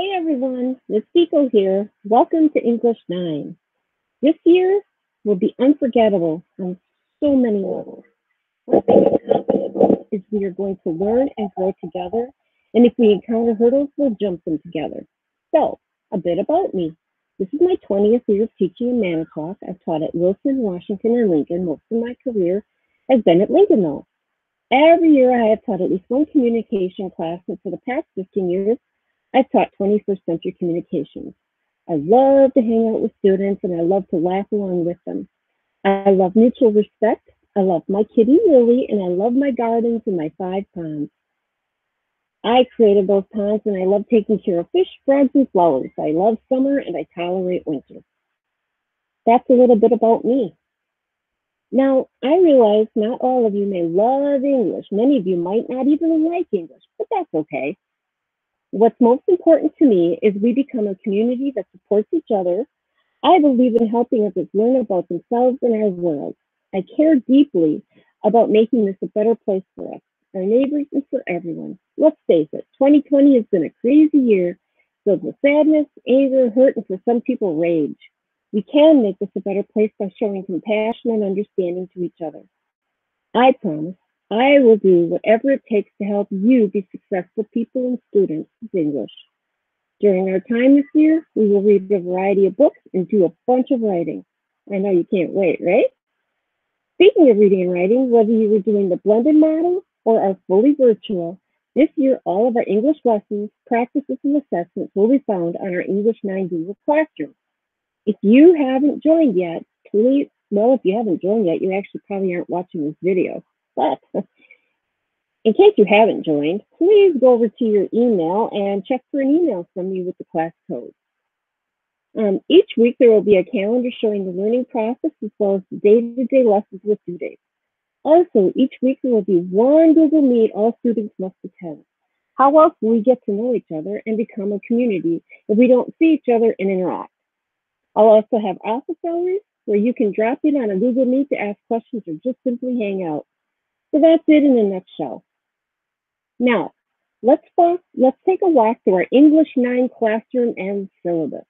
Hey everyone, it's Fiecko here. Welcome to English 9. This year will be unforgettable on so many levels. One thing I'm confident of is we are going to learn and grow together, and if we encounter hurdles, we'll jump them together. So, a bit about me. This is my 20th year of teaching in Manitowoc. I've taught at Wilson, Washington, and Lincoln. Most of my career has been at Lincoln, though. Every year I have taught at least one communication class, and for the past 15 years, I've taught 21st century communications. I love to hang out with students and I love to laugh along with them. I love mutual respect. I love my kitty Lily and I love my gardens and my 5 ponds. I created those ponds and I love taking care of fish, frogs, and flowers. I love summer and I tolerate winter. That's a little bit about me. Now, I realize not all of you may love English. Many of you might not even like English, but that's okay. What's most important to me is we become a community that supports each other. I believe in helping others learn about themselves and our world. I care deeply about making this a better place for us, our neighbors, and for everyone. Let's face it, 2020 has been a crazy year filled with sadness, anger, hurt, and for some people, rage. We can make this a better place by showing compassion and understanding to each other. I promise I will do whatever it takes to help you be successful people and students of English. During our time this year, we will read a variety of books and do a bunch of writing. I know you can't wait, right? Speaking of reading and writing, whether you were doing the blended model or are fully virtual, this year all of our English lessons, practices, and assessments will be found on our English 9 Google Classroom. If you haven't joined yet, please, well, if you haven't joined yet, you actually probably aren't watching this video. But in case you haven't joined, please go over to your email and check for an email from me with the class code. Each week there will be a calendar showing the learning process as well as the day-to-day lessons with due dates. Also, each week there will be one Google Meet all students must attend. How else will we get to know each other and become a community if we don't see each other and interact? I'll also have office hours where you can drop in on a Google Meet to ask questions or just simply hang out. So that's it in a nutshell. Now, let's take a walk through our English 9 classroom and syllabus.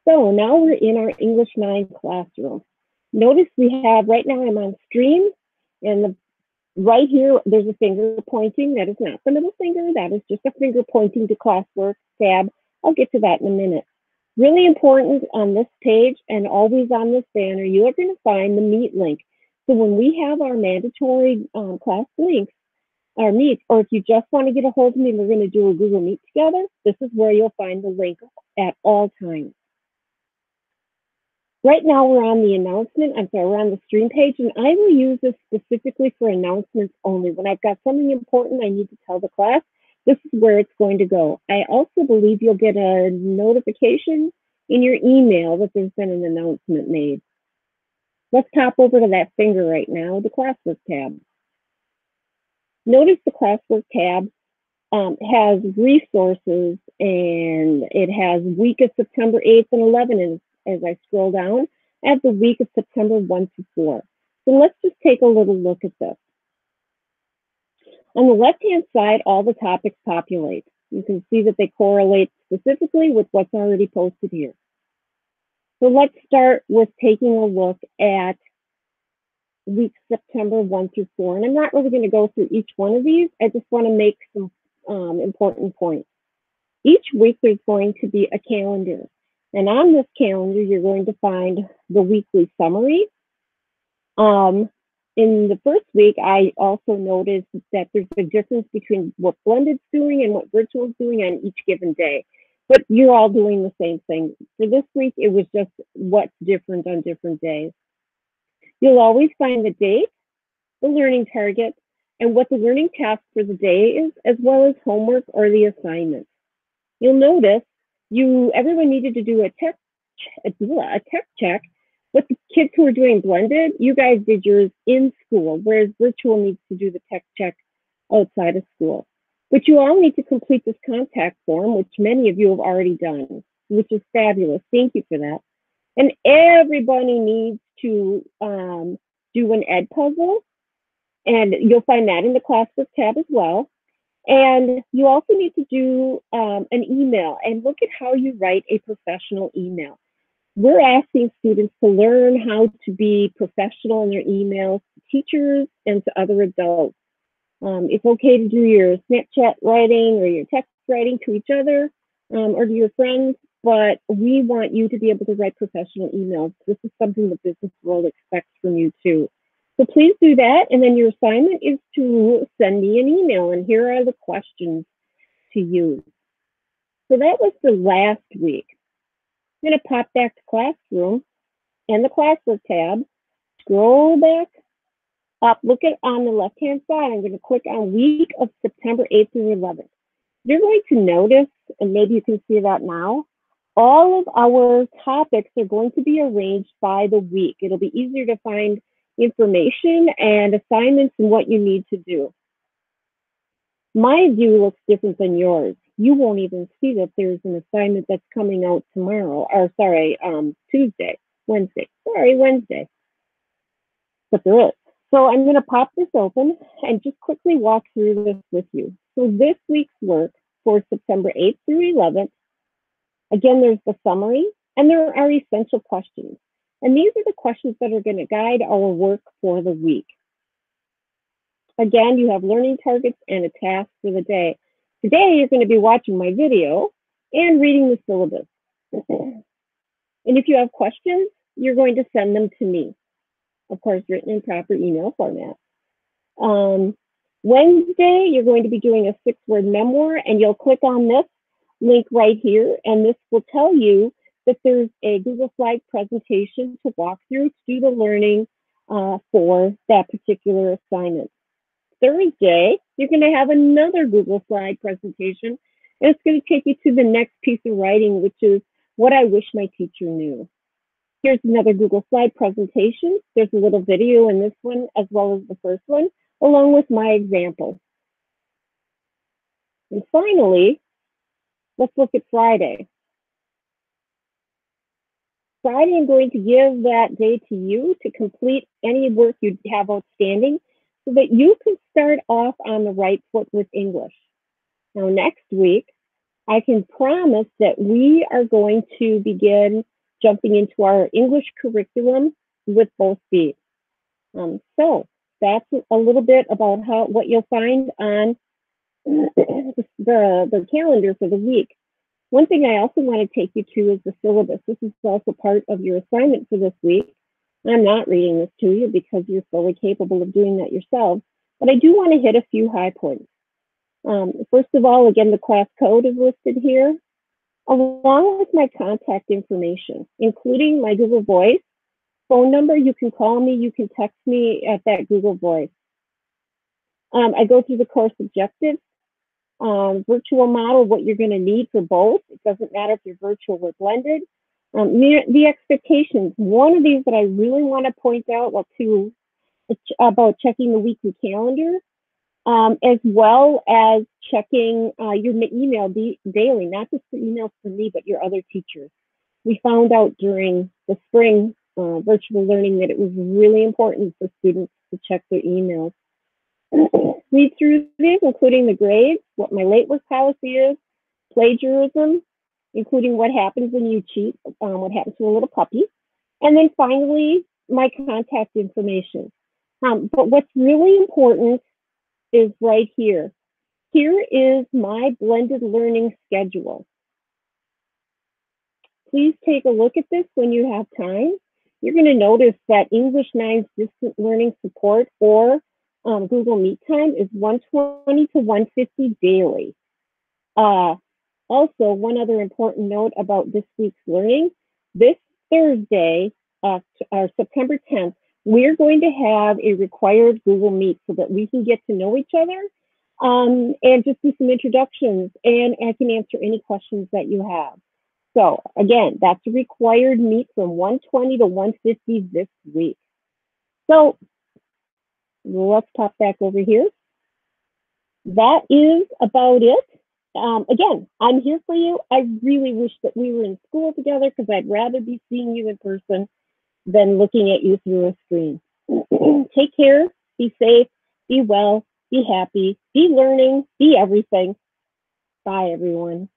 So now we're in our English 9 classroom. Notice we have, right now I'm on stream, and right here there's a finger pointing. That is not the middle finger, that is just a finger pointing to classwork tab. I'll get to that in a minute. Really important on this page and always on this banner, you are going to find the Meet link. So when we have our mandatory class links, our meets, or if you just want to get a hold of me, we're going to do a Google Meet together, this is where you'll find the link at all times. Right now we're on the we're on the stream page, and I will use this specifically for announcements only. When I've got something important I need to tell the class, this is where it's going to go. I also believe you'll get a notification in your email that there's been an announcement made. Let's pop over to that finger right now, the classwork tab. Notice the classwork tab has resources, and it has week of September 8th and 11th. As I scroll down, I have the week of September 1 to 4. So let's just take a little look at this. On the left-hand side, all the topics populate. You can see that they correlate specifically with what's already posted here. So let's start with taking a look at week September 1 through 4. And I'm not really going to go through each one of these. I just want to make some important points. Each week there's going to be a calendar. And on this calendar, you're going to find the weekly summary. In the first week, I also noticed that there's a difference between what blended's doing and what virtual's doing on each given day. But you're all doing the same thing. For this week, it was just what's different on different days. You'll always find the date, the learning target, and what the learning task for the day is, as well as homework or the assignment. You'll notice everyone needed to do a tech check But the kids who are doing blended, you guys did yours in school, whereas virtual needs to do the tech check outside of school. But you all need to complete this contact form, which many of you have already done, which is fabulous. Thank you for that. And everybody needs to do an ed puzzle, and you'll find that in the classwork tab as well. And you also need to do an email, and look at how you write a professional email. We're asking students to learn how to be professional in their emails to teachers and to other adults. It's okay to do your Snapchat writing or your text writing to each other or to your friends, but we want you to be able to write professional emails. This is something the business world expects from you too. So please do that, and then your assignment is to send me an email, and here are the questions to use. So that was for last week. I'm going to pop back to Classroom and the Classwork tab, scroll back up, look at on the left-hand side. I'm going to click on week of September 8th through 11th. You're going to notice, and maybe you can see that now, all of our topics are going to be arranged by the week. It'll be easier to find information and assignments and what you need to do. My view looks different than yours. You won't even see that there's an assignment that's coming out tomorrow, or sorry, Wednesday. But there is. So I'm going to pop this open and just quickly walk through this with you. So this week's work for September 8th through 11th, again, there's the summary, and there are essential questions. And these are the questions that are going to guide our work for the week. Again, you have learning targets and a task for the day. Today, you're going to be watching my video and reading the syllabus. And if you have questions, you're going to send them to me. Of course, written in proper email format. Wednesday, you're going to be doing a 6-word memoir, and you'll click on this link right here, and this will tell you that there's a Google Slide presentation to walk through to do the learning for that particular assignment. Thursday, you're going to have another Google Slide presentation, and it's going to take you to the next piece of writing, which is what I wish my teacher knew. Here's another Google Slide presentation. There's a little video in this one as well as the first one, along with my example. And finally, let's look at Friday. Friday, I'm going to give that day to you to complete any work you have outstanding so that you can start off on the right foot with English. Now, next week, I can promise that we are going to begin jumping into our English curriculum with both feet. So that's a little bit about what you'll find on the calendar for the week. One thing I also want to take you to is the syllabus. This is also part of your assignment for this week. I'm not reading this to you because you're fully capable of doing that yourself, but I do want to hit a few high points. First of all, again, the class code is listed here, along with my contact information, including my Google Voice phone number. You can call me, you can text me at that Google Voice. I go through the course objectives, virtual model, what you're going to need for both. It doesn't matter if you're virtual or blended. The expectations, one of these that I really want to point out, about checking the weekly calendar, as well as checking your email daily, not just the emails from me, but your other teachers. We found out during the spring virtual learning that it was really important for students to check their emails. Read through these, including the grades, what my late work policy is, plagiarism, including what happens when you cheat, what happens to a little puppy, and then finally, my contact information. But what's really important is right here. Here is my blended learning schedule. Please take a look at this when you have time. You're going to notice that English 9's distant learning support, or Google Meet time, is 120 to 150 daily. Also, one other important note about this week's learning, this Thursday, September 10th, we're going to have a required Google Meet so that we can get to know each other and just do some introductions, and I can answer any questions that you have. So again, that's a required meet from 120 to 150 this week. So let's pop back over here. That is about it. Again, I'm here for you. I really wish that we were in school together because I'd rather be seeing you in person than looking at you through a screen. Take care, be safe, be well, be happy, be learning, be everything. Bye, everyone.